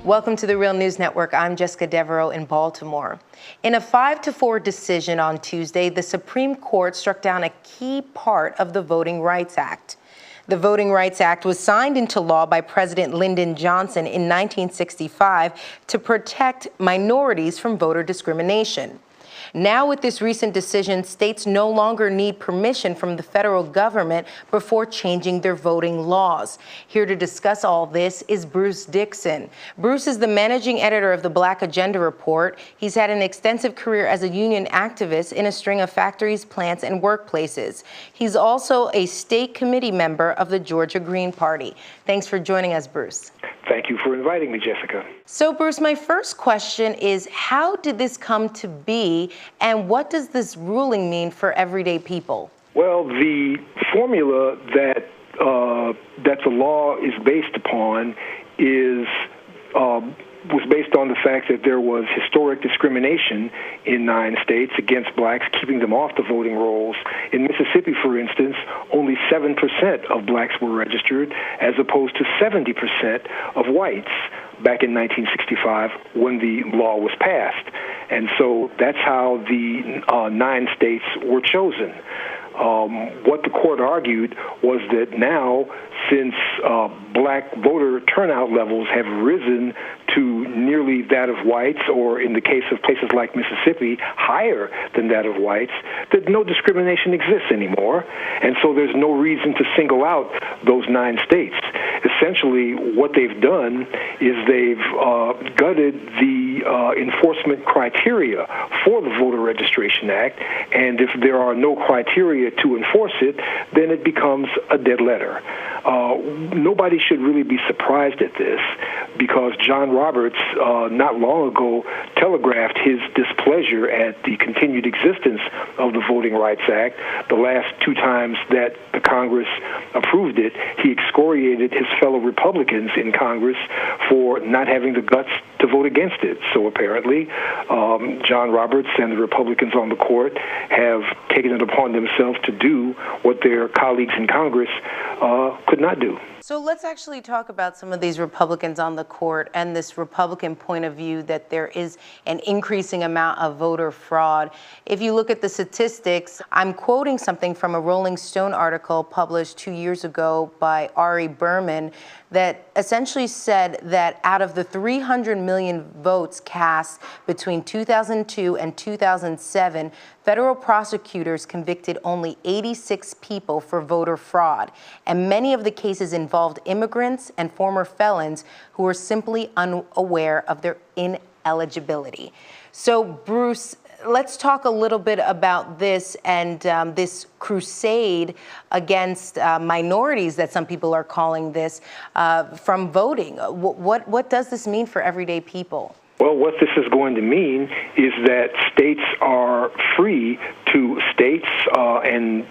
Welcome to the Real News Network. I'm Jessica Devereaux in Baltimore. In a 5-4 decision on Tuesday, the Supreme Court struck down a key part of the Voting Rights Act. The Voting Rights Act was signed into law by President Lyndon Johnson in 1965 to protect minorities from voter discrimination. Now, with this recent decision, states no longer need permission from the federal government before changing their voting laws. Here to discuss all this is Bruce Dixon. Bruce is the managing editor of the Black Agenda Report. He's had an extensive career as a union activist in a string of factories, plants, and workplaces. He's also a state committee member of the Georgia Green Party. Thanks for joining us, Bruce. Thank you for inviting me, Jessica. So, Bruce, my first question is, how did this come to be, and what does this ruling mean for everyday people? Well, the formula that the law is based upon was based on the fact that there was historic discrimination in 9 states against blacks, keeping them off the voting rolls. In Mississippi, for instance, only 7% of blacks were registered, as opposed to 70% of whites back in 1965 when the law was passed. And so that's how the 9 states were chosen. What the court argued was that now, since black voter turnout levels have risen to nearly that of whites, or in the case of places like Mississippi, higher than that of whites, that no discrimination exists anymore. And so there's no reason to single out those 9 states. Essentially, what they've done is they've gutted the enforcement criteria for the Voter Registration Act, and if there are no criteria to enforce it, then it becomes a dead letter. Nobody should really be surprised at this, because John Roberts not long ago telegraphed his displeasure at the continued existence of the Voting Rights Act. The last 2 times that the Congress approved it, he excoriated his fellow Republicans in Congress for not having the guts to vote against it. So apparently, John Roberts and the Republicans on the court have taken it upon themselves to do what their colleagues in Congress could not do. So let's actually talk about some of these Republicans on the court and this Republican point of view that there is an increasing amount of voter fraud. If you look at the statistics, I'm quoting something from a Rolling Stone article published 2 years ago by Ari Berman that essentially said that out of the 300 million votes cast between 2002 and 2007, federal prosecutors convicted only 86 people for voter fraud, and many of the cases involved immigrants and former felons who were simply unaware of their ineligibility. So, Bruce, let's talk a little bit about this and this crusade against minorities that some people are calling this from voting. What does this mean for everyday people? Well, what this is going to mean is that states are free to and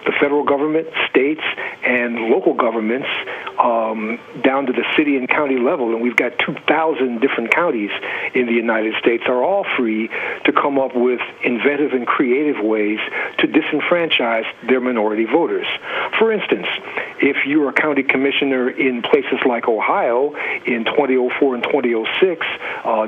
the federal government, states, and local governments down to the city and county level, and we've got 2,000 different counties in the United States, are all free to come up with inventive and creative ways to disenfranchise their minority voters. For instance, if you're a county commissioner in places like Ohio in 2004 and 2006,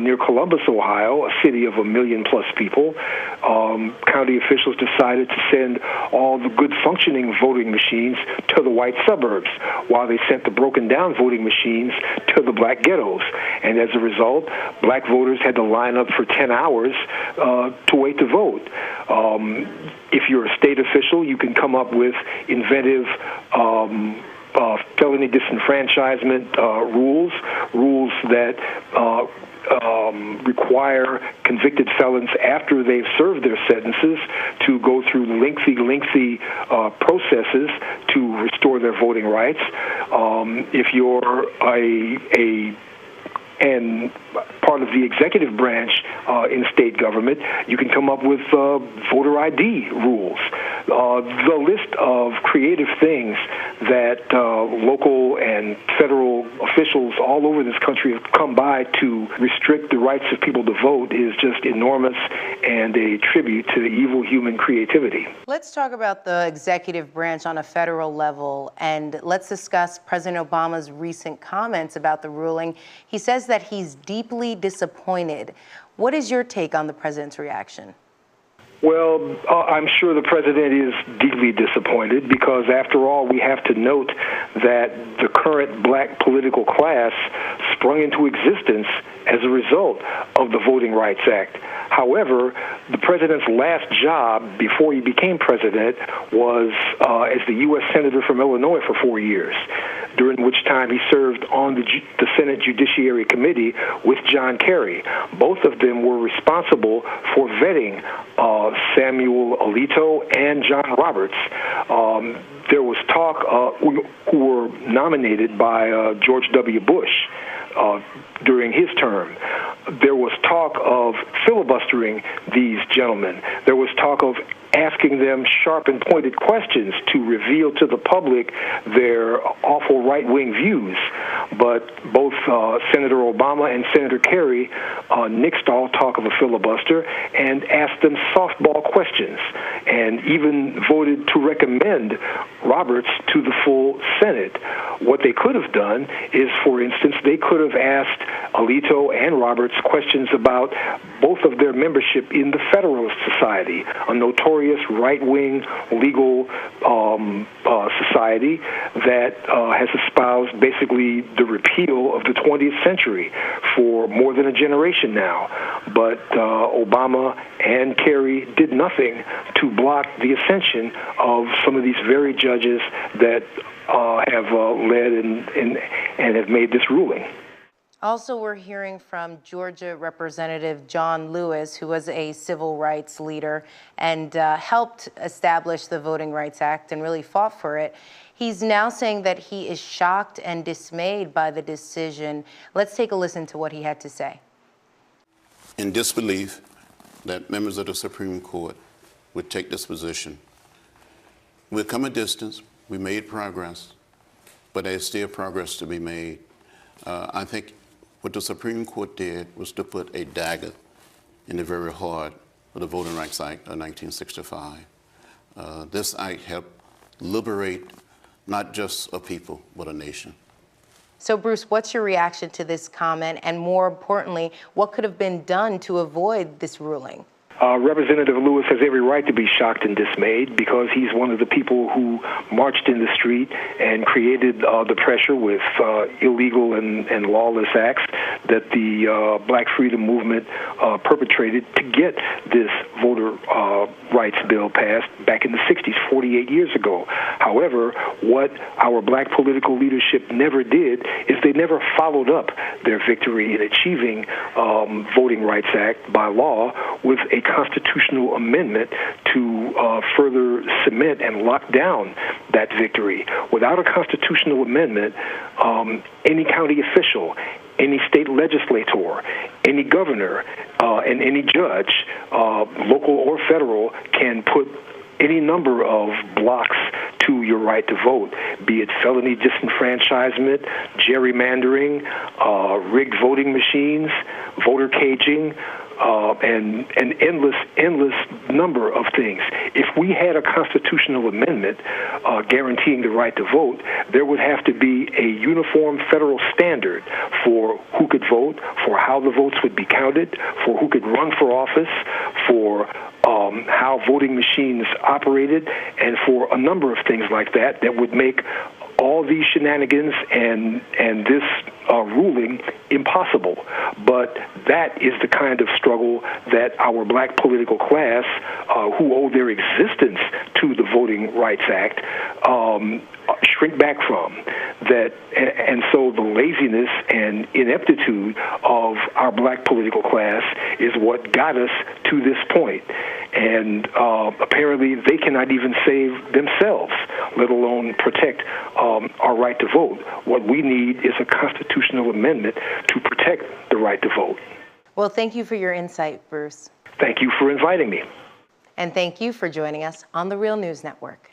near Columbus, Ohio, a city of 1 million+ people, county officials decided to send all the good functioning voting machines to the white suburbs, while they sent the broken down voting machines to the black ghettos. And as a result, black voters had to line up for 10 hours to wait to vote. If you're a state official, you can come up with inventive felony disenfranchisement rules that require convicted felons, after they've served their sentences, to go through lengthy processes to restore their voting rights. If you're and part of the executive branch in state government, you can come up with voter ID rules the list of creative things that local and federal officials all over this country have come by to restrict the rights of people to vote is just enormous and a tribute to evil human creativity. Let's talk about the executive branch on a federal level, and let's discuss President Obama's recent comments about the ruling. He says that he's deeply disappointed. What is your take on the president's reaction? Well, I'm sure the president is deeply disappointed because, after all, we have to note that the current black political class sprung into existence as a result of the Voting Rights Act. However, the president's last job before he became president was as the U.S. Senator from Illinois for 4 years, during which time he served on the Senate Judiciary Committee with John Kerry. Both of them were responsible for vetting Samuel Alito and John Roberts. There was talk who were nominated by George W. Bush during his term. There was talk of filibustering these gentlemen. There was talk of asking them sharp and pointed questions to reveal to the public their awful right-wing views. But both Senator Obama and Senator Kerry nixed all talk of a filibuster and asked them softball questions, and even voted to recommend Roberts to the full Senate. What they could have done is, for instance, they could have asked Alito and Roberts questions about both of their membership in the Federalist Society, a notorious right-wing legal society that has espoused basically the repeal of the 20th century for more than a generation now. But Obama and Kerry did nothing to block the ascension of some of these very judges that have led and have made this ruling. Also, we're hearing from Georgia Representative John Lewis, who was a civil rights leader and helped establish the Voting Rights Act and really fought for it. He's now saying that he is shocked and dismayed by the decision. Let's take a listen to what he had to say. In disbelief that members of the Supreme Court would take this position. We've come a distance, we made progress, but there's still progress to be made. I think what the Supreme Court did was to put a dagger in the very heart of the Voting Rights Act of 1965. This act helped liberate not just a people, but a nation. So, Bruce, what's your reaction to this comment? And more importantly, what could have been done to avoid this ruling? Representative Lewis has every right to be shocked and dismayed because he's one of the people who marched in the street and created the pressure with illegal and lawless acts that the Black Freedom Movement perpetrated to get this voter rights bill passed back in the 60s, 48 years ago. However, what our black political leadership never did is they never followed up their victory in achieving Voting Rights Act by law with a constitutional amendment to further cement and lock down that victory. Without a constitutional amendment, any county official, any state legislator, any governor, and any judge, local or federal, can put any number of blocks to your right to vote, be it felony disenfranchisement, gerrymandering, rigged voting machines, voter caging, and an endless number of things. If we had a constitutional amendment guaranteeing the right to vote, there would have to be a uniform federal standard for who could vote, for how the votes would be counted, for who could run for office, for how voting machines operated, and for a number of things like that that would make all these shenanigans and this ruling impossible. But that is the kind of struggle that our black political class, who owe their existence to the Voting Rights Act, shrink back from. And so the laziness and ineptitude of our black political class is what got us to this point. And apparently they cannot even save themselves, let alone protect our right to vote. What we need is a constitutional amendment to protect the right to vote. Well, thank you for your insight, Bruce. Thank you for inviting me. And thank you for joining us on the Real News Network.